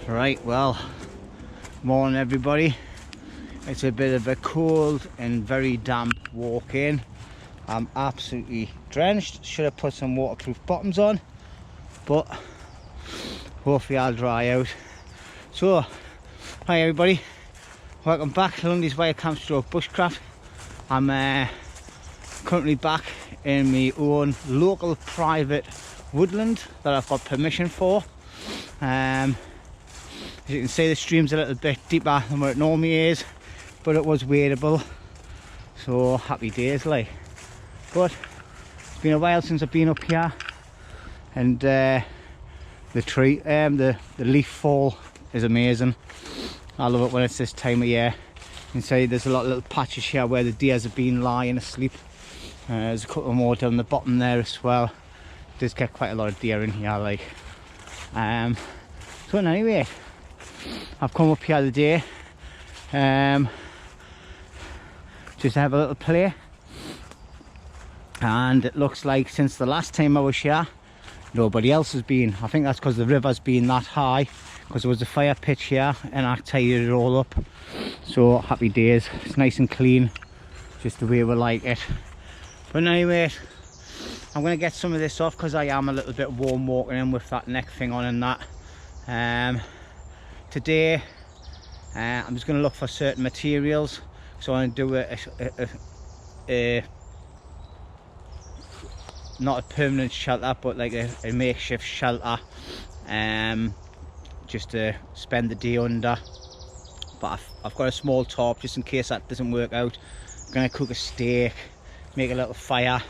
Right, well, morning everybody. It's a bit of a cold and very damp walk in. I'm absolutely drenched. Should have put some waterproof bottoms on, but hopefully I'll dry out. So, hi everybody, welcome back to Lundy's Wild Camp Stroke Bushcraft. I'm currently back in my own local private woodland that I've got permission for. As you can see, the stream's a little bit deeper than what it normally is, but it was wadable, so happy days like. But it's been a while since I've been up here, and the leaf fall is amazing. I love it when it's this time of year. You can see there's a lot of little patches here where the deers have been lying asleep. There's a couple more down the bottom there as well. Does get quite a lot of deer in here like. So anyway, I've come up here today just to have a little play, and it looks like since the last time I was here nobody else has been. I think that's because the river's been that high, because there was a fire pit here and I tidied it all up. So happy days, it's nice and clean, just the way we like it. But anyway, I'm going to get some of this off because I am a little bit warm walking in with that neck thing on and that. Today I'm just going to look for certain materials, so I'm going to do a not a permanent shelter, but like a makeshift shelter, just to spend the day under. But I've got a small top just in case that doesn't work out. I'm going to cook a steak, make a little fire.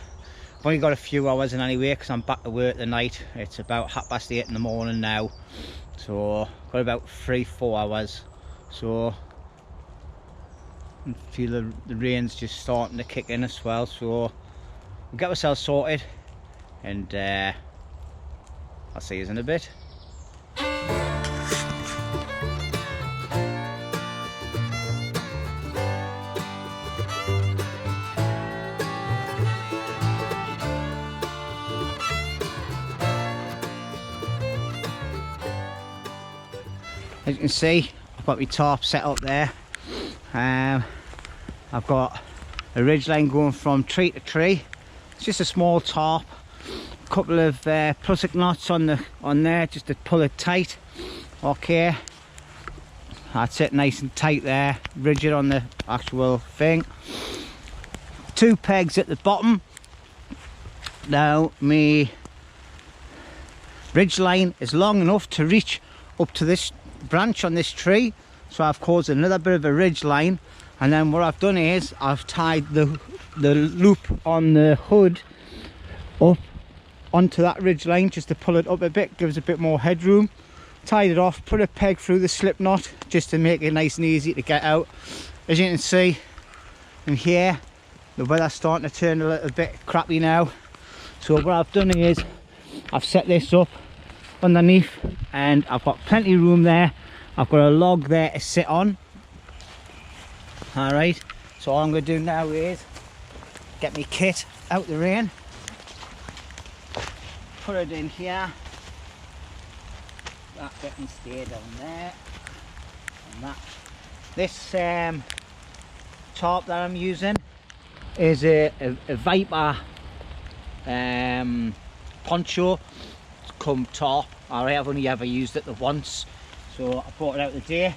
I've only got a few hours in anyway because I'm back to work tonight. It's about 8:30 in the morning now, so got about 3-4 hours. So I feel the rain's just starting to kick in as well, so we'll get ourselves sorted, and I'll see you in a bit. As you can see, I've got my tarp set up there. I've got a ridge line going from tree to tree. It's just a small tarp, a couple of plastic knots on there just to pull it tight. Okay, that's it, nice and tight there, rigid on the actual thing. 2 pegs at the bottom. Now my ridge line is long enough to reach up to this branch on this tree, so I've caused another bit of a ridge line, and then what I've done is I've tied the loop on the hood up onto that ridge line just to pull it up a bit, gives a bit more headroom. Tied it off, put a peg through the slip knot just to make it nice and easy to get out. As you can see in here, the weather's starting to turn a little bit crappy now, so what I've done is I've set this up underneath, and I've got plenty of room there. I've got a log there to sit on. Alright, so all I'm going to do now is get my kit out the rain, put it in here, that bit can stay down there, and that. This tarp that I'm using is a Viper poncho come tarp, Alright, I've only ever used it the once, so I brought it out today.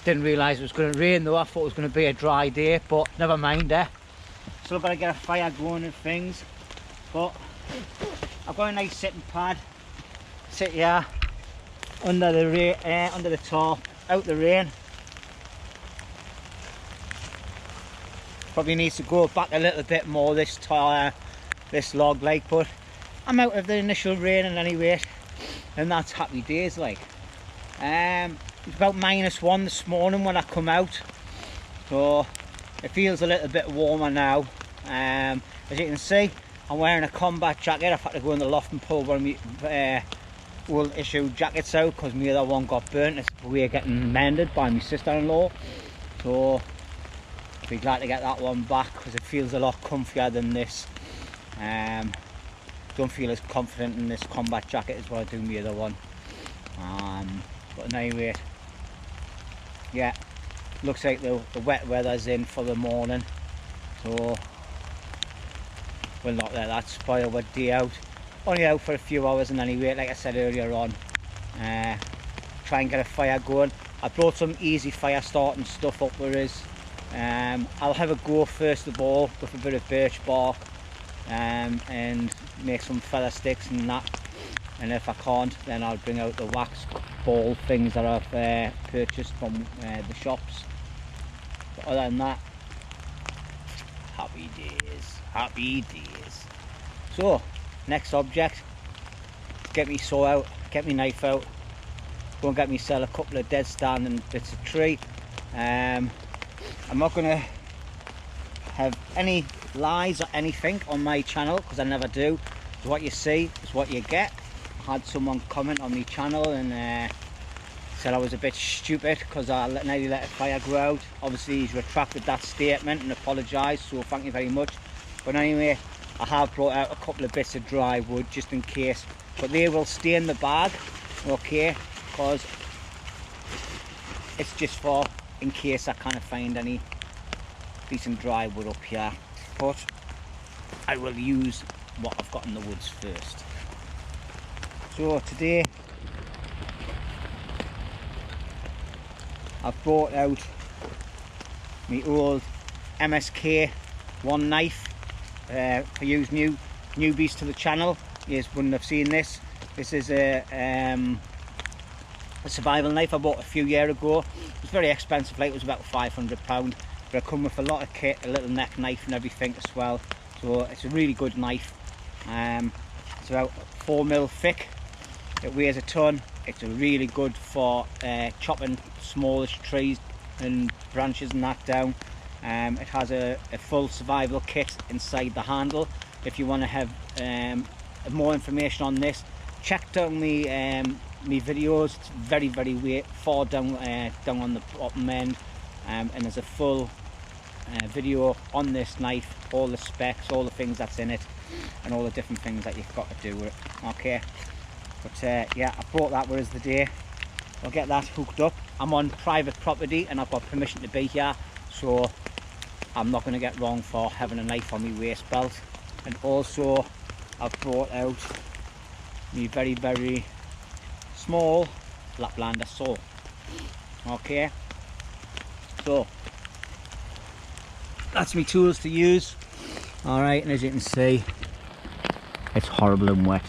Didn't realise it was going to rain though. I thought it was going to be a dry day, but never mind. Still got to get a fire going and things, but I've got a nice sitting pad. Sit here under the top, out the rain. Probably needs to go back a little bit more this log like, but I'm out of the initial rain and anyway, and that's happy days like. It's about -1 this morning when I come out, so it feels a little bit warmer now. As you can see, I'm wearing a combat jacket. I've had to go in the loft and pull one of my old issue jackets out because my other one got burnt. It's we're getting mended by my sister-in-law, so I'll be glad to get that one back because it feels a lot comfier than this. Don't feel as confident in this combat jacket as what I do in my other one. But anyway, yeah, looks like the wet weather's in for the morning, so we'll not let that spoil our day out. Only out for a few hours, and anyway, like I said earlier on, try and get a fire going. I brought some easy fire starting stuff up there is. I'll have a go first of all with a bit of birch bark and make some feather sticks and that, and if I can't, then I'll bring out the wax ball things that I've purchased from the shops. But other than that, happy days, happy days. So next object, get me saw out, get me knife out, go and get myself a couple of dead standing bits of tree. I'm not going to have any lies or anything on my channel because I never do. What you see is what you get. I had someone comment on my channel and said I was a bit stupid because I nearly let a fire go out. Obviously he's retracted that statement and apologised, so thank you very much. But anyway, I have brought out a couple of bits of dry wood just in case, but they will stay in the bag, okay, because it's just for in case I kind of find any decent dry wood up here. But I will use what I've got in the woods first. So today I've brought out my old MSK one knife for you newbies to the channel. You wouldn't have seen this. This is a survival knife I bought a few years ago. It was very expensive, like it was about £500, but it come with a lot of kit, a little neck knife and everything as well. So it's a really good knife. It's about 4mm thick. It weighs a ton. It's really good for chopping smallish trees and branches and that down. It has a full survival kit inside the handle. If you want to have more information on this, check down me videos. It's very far down on the bottom end, and there's a full video on this knife, all the specs, all the things that's in it, and all the different things that you've got to do with it. Okay, but yeah, I brought that with us today. I'll get that hooked up. I'm on private property and I've got permission to be here, so I'm not going to get wrong for having a knife on my waist belt. And also I've brought out my very small Laplander saw. Okay, so that's my tools to use. Alright, and as you can see, it's horrible and wet.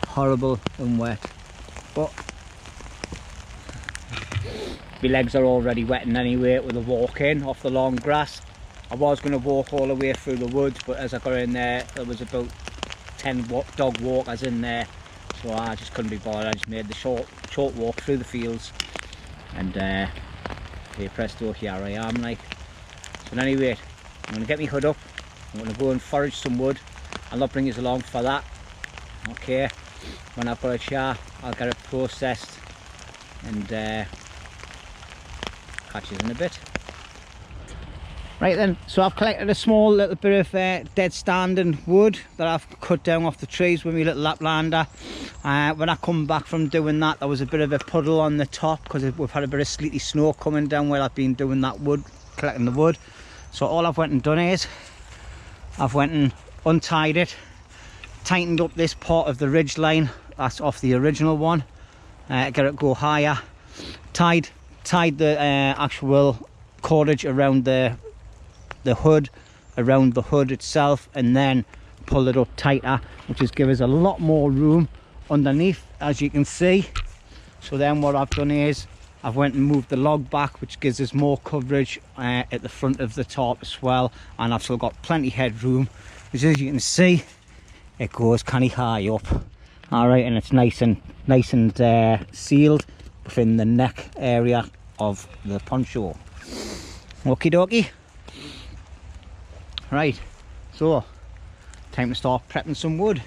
Horrible and wet. But my legs are already wetting anyway with a walk in off the long grass. I was going to walk all the way through the woods, but as I got in there was about 10 dog walkers in there, so I just couldn't be bothered. I just made the short walk through the fields, and here presto, here I am like. So anyway, I'm going to get my hood up, I'm going to go and forage some wood. I'll not bring you along for that. Okay, when I've got a char, I'll get it processed and catch you in a bit. Right then, so I've collected a small little bit of dead standing wood that I've cut down off the trees with my little Laplander. When I come back from doing that, there was a bit of a puddle on the top because we've had a bit of sleety snow coming down while I've been doing that wood, collecting the wood. So all I've went and done is I've went and untied it, tightened up this part of the ridge line that's off the original one. Get it go higher. Tied the actual cordage around the hood, around the hood itself, and then pull it up tighter, which is give us a lot more room underneath, as you can see. So then what I've done is I've went and moved the log back, which gives us more coverage at the front of the tarp as well, and I've still got plenty headroom, which, as you can see, it goes kind of high up. All right, and it's nice and sealed within the neck area of the poncho. Okie dokie. Right, so time to start prepping some wood.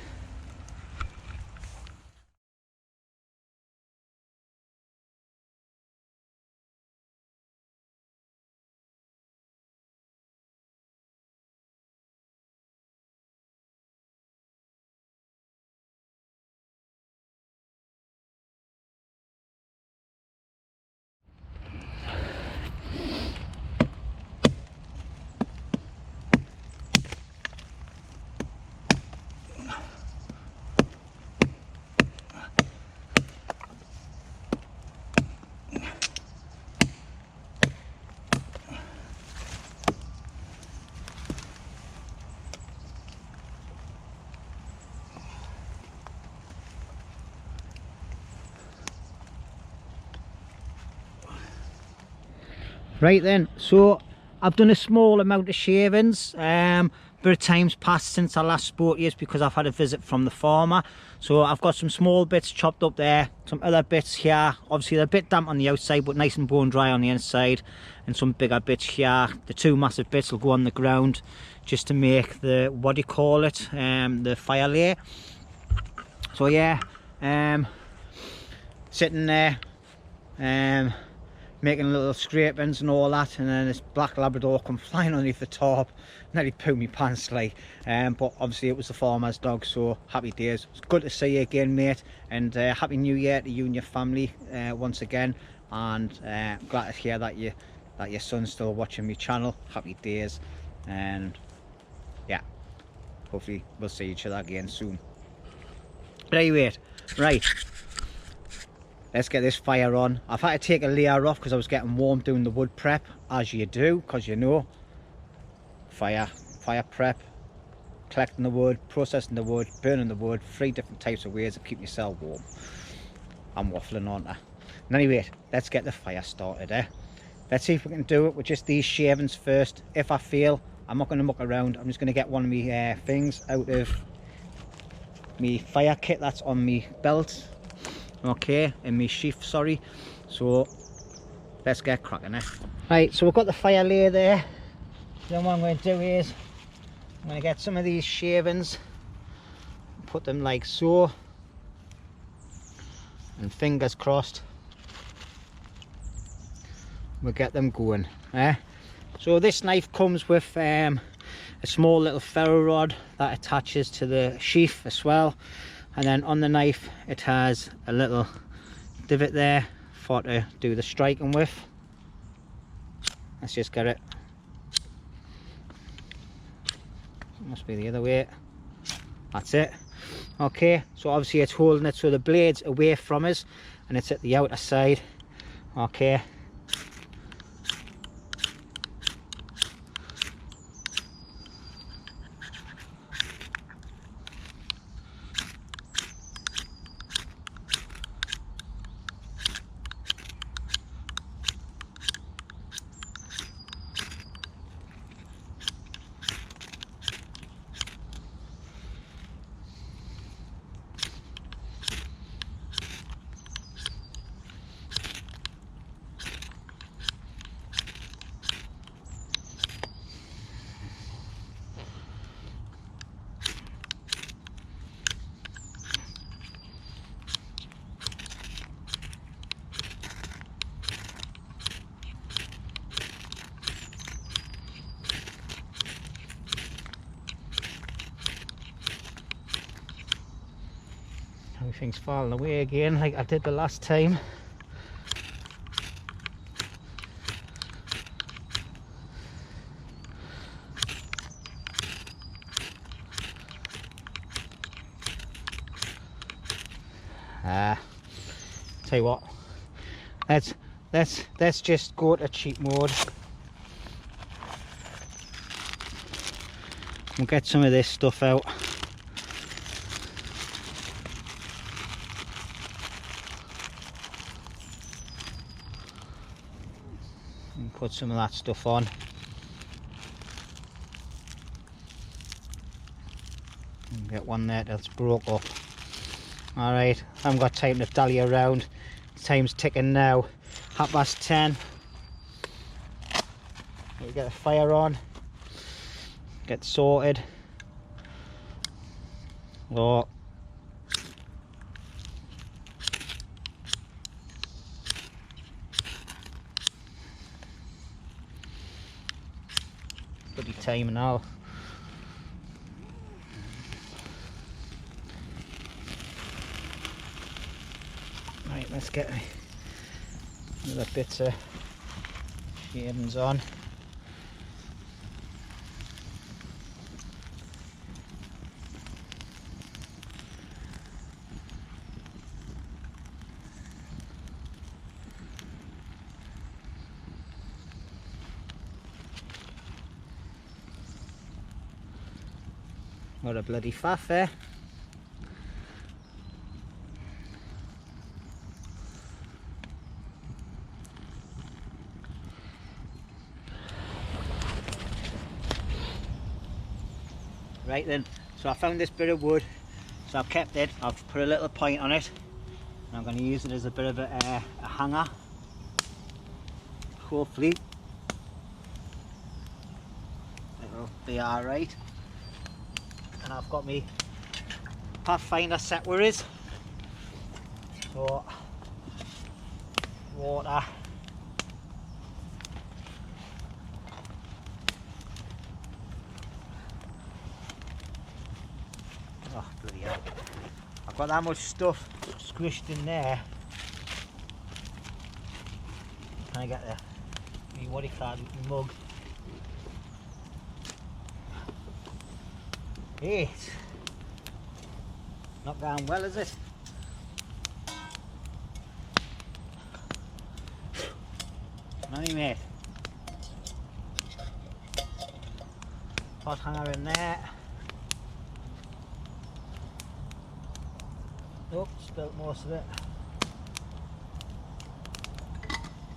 Right then, so I've done a small amount of shavings, but of time's passed since I last spoke to you because I've had a visit from the farmer. So I've got some small bits chopped up there, some other bits here. Obviously they're a bit damp on the outside but nice and bone dry on the inside, and some bigger bits here. The two massive bits will go on the ground just to make the, what do you call it, the fire layer. So yeah, sitting there, making little scrapings and all that, and then this black Labrador come flying underneath the top, nearly pooed me pants like, but obviously it was the farmer's dog, so happy days. It's good to see you again, mate, and happy new year to you and your family once again, and glad to hear that your son's still watching my channel. Happy days, and yeah, hopefully we'll see each other again soon. But anyway, right, let's get this fire on. I've had to take a layer off because I was getting warm doing the wood prep, as you do, because you know, fire prep, collecting the wood, processing the wood, burning the wood, 3 different types of ways of keeping yourself warm. I'm waffling on that. And anyway, let's get the fire started, eh? Let's see if we can do it with just these shavings first. If I fail, I'm not going to muck around. I'm just going to get one of my things out of my fire kit that's on my belt. Okay, in my sheath, sorry. So let's get cracking, eh? Right, so we've got the fire layer there. Then what I'm going to do is I'm going to get some of these shavings, put them like so, and fingers crossed we'll get them going, eh? So this knife comes with a small little ferro rod that attaches to the sheath as well. And then on the knife it has a little divot there for to do the striking with. Let's just get it. Must be the other way. That's it. Okay, so obviously it's holding it so the blade's away from us and it's at the outer side. Okay. Everything's falling away again like I did the last time. Tell you what, let's just go to cheat mode. We'll get some of this stuff out. And put some of that stuff on. And get one there that's broke up. Alright, I haven't got time to dally around. Time's ticking now. 10:30. We'll get the fire on. Get sorted. Oh. Bloody time now. Right, let's get another bit of shadings on. What a bloody faff, eh? Right then, so I found this bit of wood, so I've kept it. I've put a little point on it, and I'm going to use it as a bit of a hanger. Hopefully it'll be alright. And I've got my Pathfinder set where it is. So water. Oh bloody hell. I've got that much stuff squished in there. Can I get the what do you call it, the mug? Hey, it's not going well, is it? Money mate. Pot hanger in there. Oh, spilt most of it.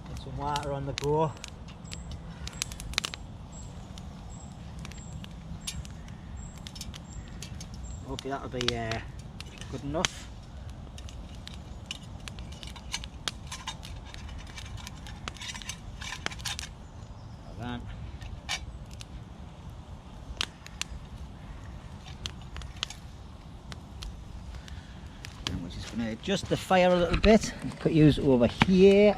Get some water on the go. Okay, that'll be good enough. Like that. And we're just going to adjust the fire a little bit. Put yours over here,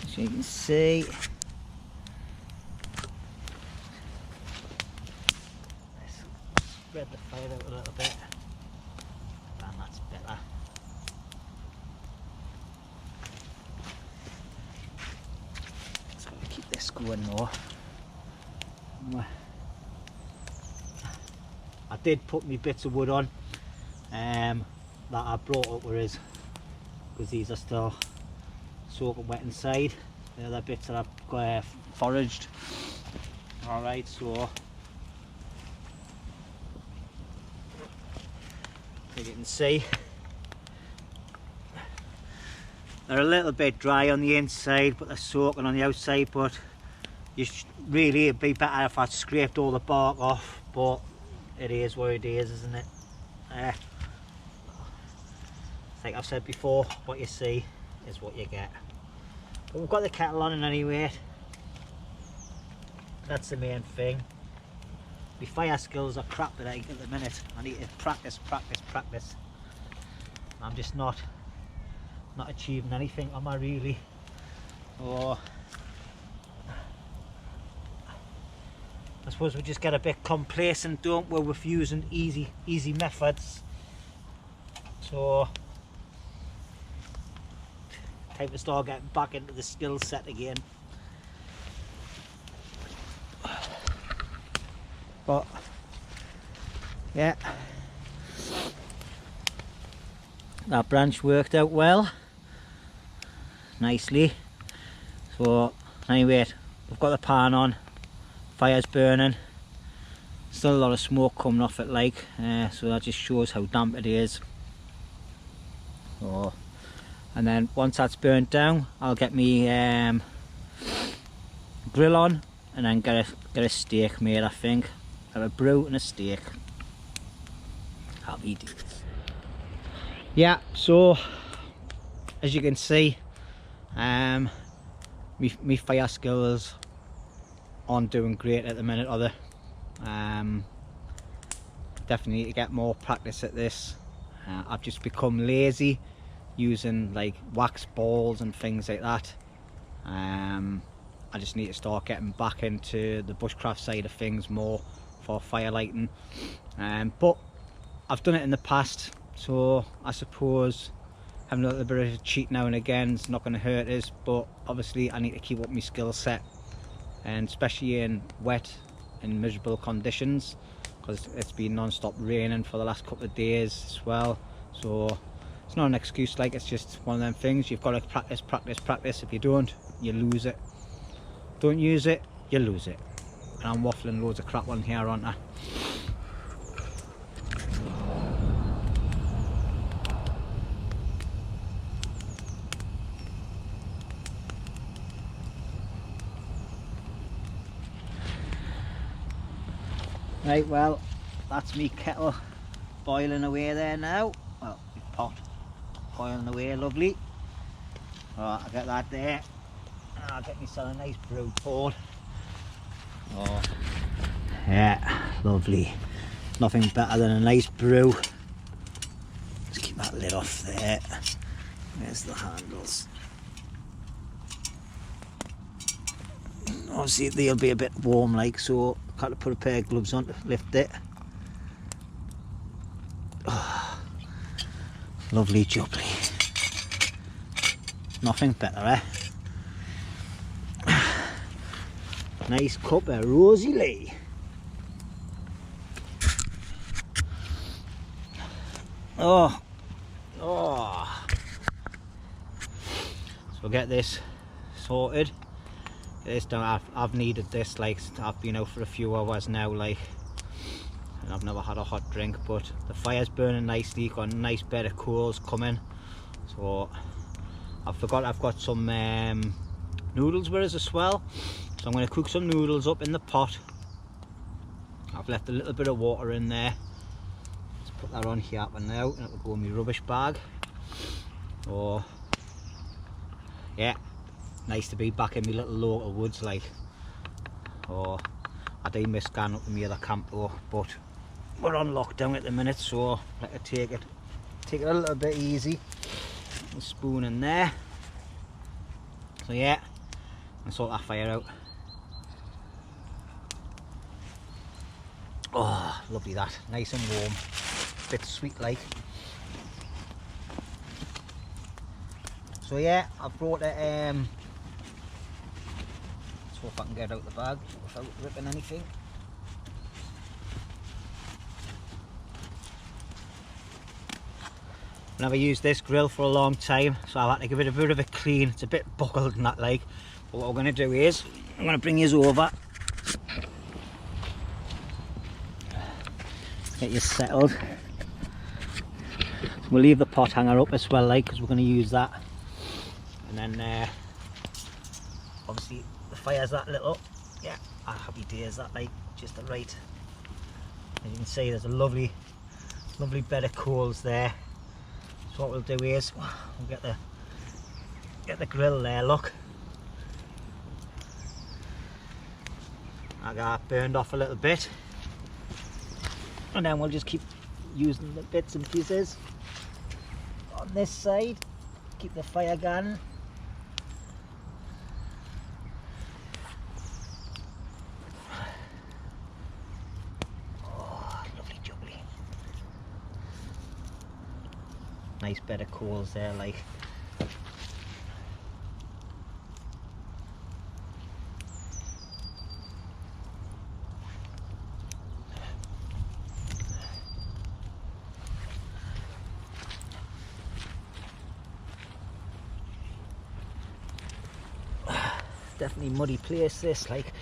so you can see. Spread the fire out a little bit, and that's better. Just got to keep this going though. I did put my bits of wood on that I brought up where is, because these are still soaking wet inside. The other bits that I've got foraged. Alright, so as you can see, they're a little bit dry on the inside, but they're soaking on the outside. But really, it'd be better if I scraped all the bark off, but it is what it is, isn't it? Like I've said before, what you see is what you get. But we've got the kettle on anyway. That's the main thing. My fire skills are crap at the minute. I need to practice. I'm just not achieving anything, am I really? Or I suppose we just get a bit complacent, don't we, with using easy methods. So time to start getting back into the skill set again. But yeah, that branch worked out well, nicely. So anyway, we've got the pan on, fire's burning, still a lot of smoke coming off it like, so that just shows how damp it is. So, and then once that's burnt down, I'll get me grill on and then get a steak made. I think have a brew and a steak. Happy days. Yeah, so as you can see, me fire skills aren't doing great at the minute, are they? Definitely need to get more practice at this. I've just become lazy using like wax balls and things like that. I just need to start getting back into the bushcraft side of things more for fire lighting. But I've done it in the past, so I suppose having a little bit of a cheat now and again is not going to hurt us. But obviously I need to keep up my skill set, and especially in wet and miserable conditions, because it's been non-stop raining for the last couple of days as well. So it's not an excuse, like, it's just one of them things. You've got to practice, practice, practice. If you don't, you lose it. Don't use it, you lose it. And I'm waffling loads of crap on here, aren't I? Right, well, that's me kettle boiling away there now. Well, my pot boiling away, lovely. Right, I'll get that there. And I'll get myself a nice brew poured. Oh, yeah, lovely. Nothing better than a nice brew. Just keep that lid off there. There's the handles. Obviously they'll be a bit warm like, so I've got to put a pair of gloves on to lift it. Oh, lovely jubbly. Nothing better, eh? Nice cup of Rosy Lee. Oh, oh. So we'll get this sorted. This done. I've needed this, like, I've been out for a few hours now, like, and I've never had a hot drink. But the fire's burning nicely, got a nice bed of coals coming. So I forgot I've got some noodles with us as well, so I'm going to cook some noodles up in the pot. I've left a little bit of water in there. Let's put that on here for now, and it will go in my rubbish bag. So yeah, nice to be back in my little local woods, like. Oh, I do miss going up to my other camp though, but we're on lockdown at the minute, so let it take it a little bit easy. A spoon in there. So yeah, and sort that fire out. Oh, lovely that, nice and warm, bit sweet like. So yeah, I've brought it. Let's hope I can get it out the bag without ripping anything. Never used this grill for a long time, so I've had to give it a bit of a clean. It's a bit buckled and that, like. But what we're going to do is, I'm going to bring you over, get you settled. We'll leave the pot hanger up as well, like, because we're going to use that. And then obviously the fire's that little, yeah, happy days that, like, just the right. As you can see, there's a lovely bed of coals there. So what we'll do is we'll get the grill there, look. I got burned off a little bit, and then we'll just keep using the bits and pieces on this side, keep the fire going. Oh, lovely jubbly. Nice bed of coals there, like. definitely muddy place this, like.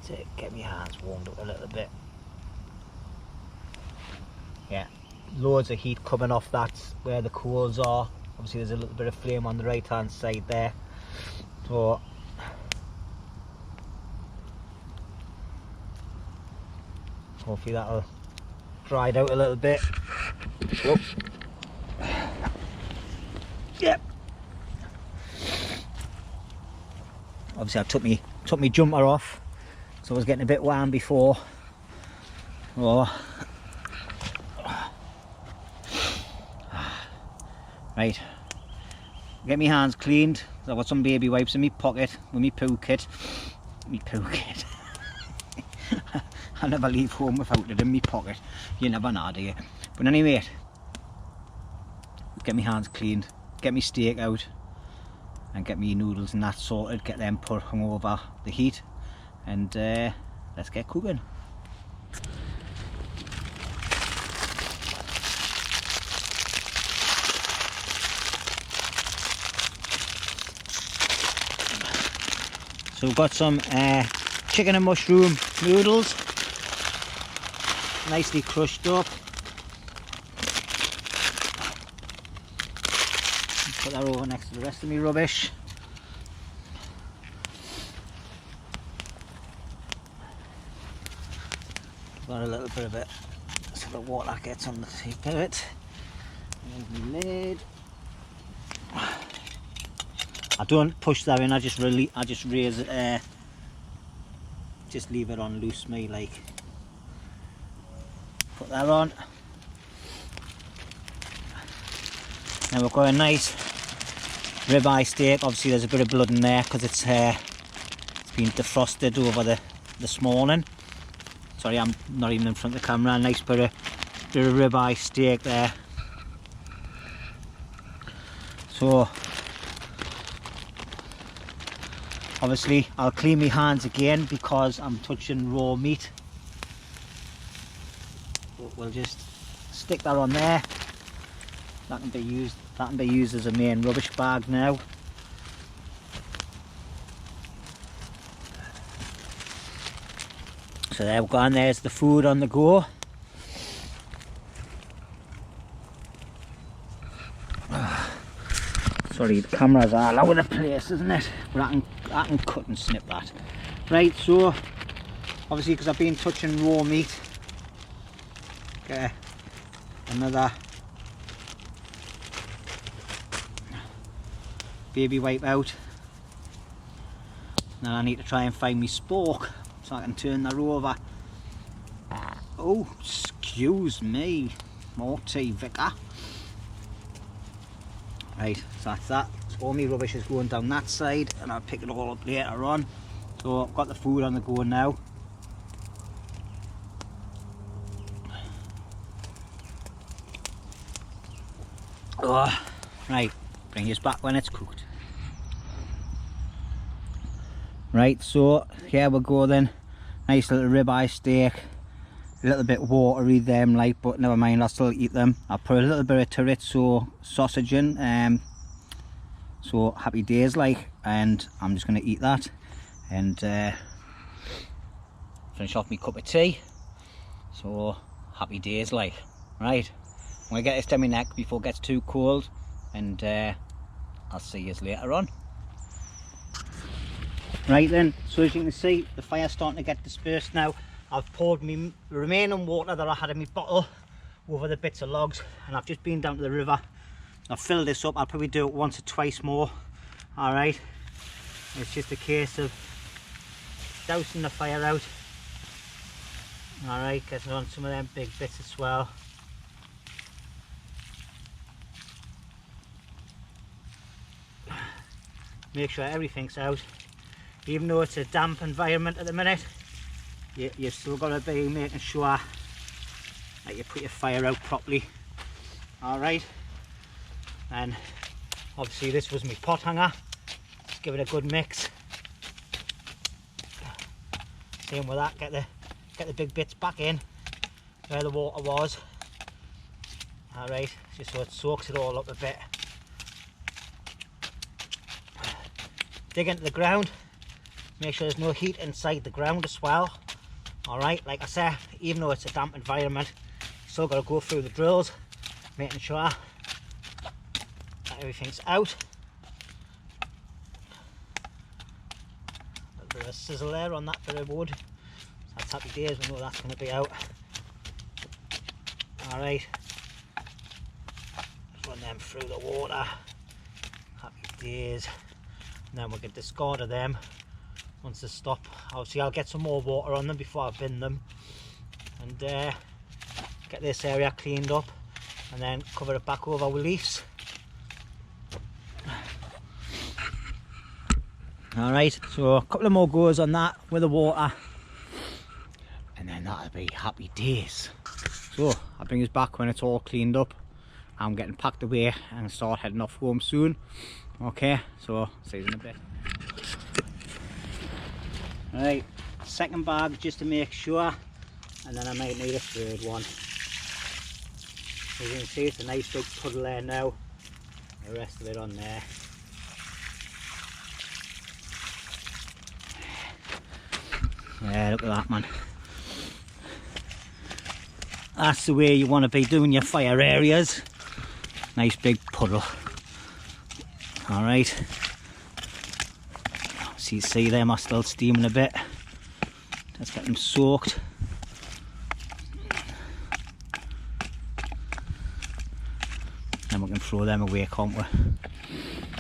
To get my hands warmed up a little bit. Yeah, loads of heat coming off that where the coals are. Obviously there's a little bit of flame on the right hand side there, so hopefully that'll dry it out a little bit. Whoop. Yep. Obviously I took me jumper off, so I was getting a bit warm before. Oh. Right, get my hands cleaned. I've got some baby wipes in my pocket with my poo kit. I never leave home without it in my pocket. You never know, do you? But anyway, get my hands cleaned, get my steak out, and get me noodles and that sorted. Get them hung over the heat, and let's get cooking. So we've got some chicken and mushroom noodles, nicely crushed up. Put that over next to the rest of my rubbish. Got a little bit of it so the water gets on the tip of it. There's my lid. I don't push that in, I just raise it, just leave it on loose, me, like. Put that on. Now we've got a nice ribeye steak. Obviously there's a bit of blood in there because it's been defrosted over this morning. Sorry, I'm not even in front of the camera. A nice bit of ribeye steak there. So obviously I'll clean my hands again because I'm touching raw meat. But we'll just stick that on there. That can be used as a main rubbish bag now. So there we go, and there's the food on the go. Sorry, the cameras are all over the place, isn't it? But I can cut and snip that. Right, so obviously because I've been touching raw meat, get another baby wipe out. Now I need to try and find my spork so I can turn that over. Oh, excuse me, Morty Vicar. Right, so that's that. So all my rubbish is going down that side and I'll pick it all up later on. So I've got the food on the go now. Oh, right, bring this back when it's cooked. Right, so here we go then. Nice little ribeye steak. A little bit watery them like, but never mind, I'll still eat them. I'll put a little bit of chorizo sausage in, so happy days like, and I'm just going to eat that and finish off my cup of tea. So happy days like. Right, I'm going to get this down my neck before it gets too cold, and I'll see you later on. Right then, so as you can see, the fire's starting to get dispersed now. I've poured my remaining water that I had in my bottle over the bits of logs, and I've just been down to the river. I've filled this up. I'll probably do it once or twice more. Alright, it's just a case of dousing the fire out. Alright, getting on some of them big bits as well. make sure everything's out. Even though it's a damp environment at the minute, you've still got to be making sure that you put your fire out properly. Alright, and obviously this was my pot hanger. Just give it a good mix. Same with that, get the big bits back in where the water was. Alright, just so it soaks it all up a bit. Dig into the ground, make sure there's no heat inside the ground as well. Alright, like I said, even though it's a damp environment, you still got to go through the drills, making sure that everything's out. A little bit of sizzle there on that bit of wood. That's happy days, we know that's going to be out. Alright, run them through the water. Happy days. And then we can discard of them once they stop. Obviously I'll get some more water on them before I bin them, and get this area cleaned up, and then cover it back over with leaves. Alright, so a couple of more goes on that with the water, and then that'll be happy days. So I'll bring us back when it's all cleaned up. I'm getting packed away and start heading off home soon. Okay, so see you in a bit. Right, second bag just to make sure, and then I might need a third one. As you can see, it's a nice big puddle there now. The rest of it on there. Yeah, look at that, man. That's the way you want to be doing your fire areas. Nice big puddle. Alright. So you see them are still steaming a bit. Let's get them soaked. Then we can throw them away, can't we?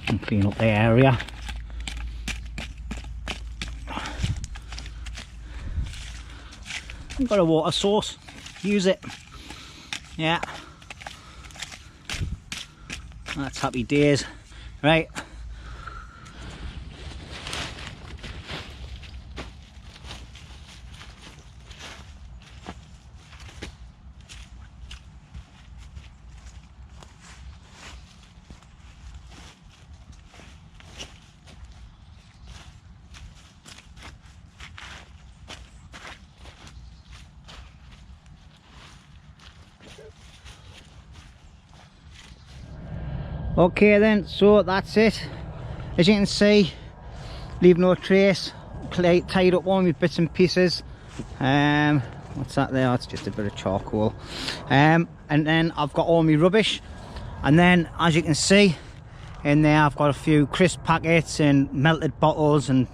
And clean up the area. We've got a water source. Use it. Yeah. That's happy days. Right. Okay then, so that's it. As you can see, leave no trace, tied up all my bits and pieces. What's that there? It's just a bit of charcoal. And then I've got all my rubbish, and then as you can see in there I've got a few crisp packets and melted bottles and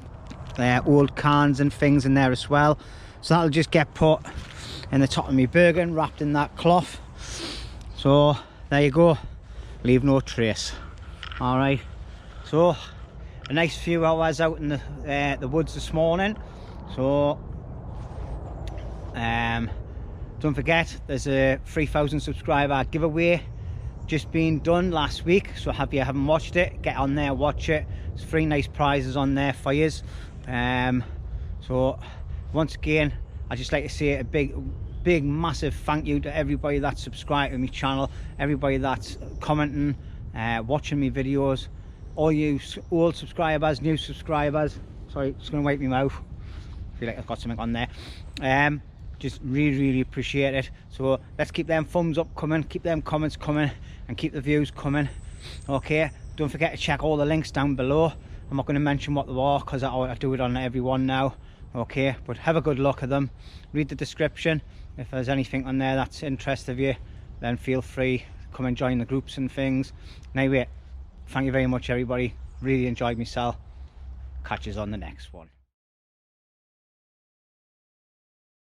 old cans and things in there as well. So that'll just get put in the top of my Bergen, wrapped in that cloth. So there you go. Leave no trace. All right, so a nice few hours out in the woods this morning. So don't forget, there's a 3,000 subscriber giveaway just been done last week. So if you haven't watched it, get on there, watch it. There's 3 nice prizes on there for you. So once again, I'd just like to say a big massive thank you to everybody that's subscribed to my channel, everybody that's commenting, watching me videos, all you old subscribers, new subscribers. Sorry, just gonna wipe my mouth. I feel like I've got something on there. Just really appreciate it. So let's keep them thumbs up coming, keep them comments coming, and keep the views coming. Okay, don't forget to check all the links down below. I'm not going to mention what they are because I do it on every one now. Okay, but have a good look at them, read the description. If there's anything on there that's interest of you, then feel free to come and join the groups and things. Anyway, thank you very much everybody, really enjoyed myself. Catch us on the next one.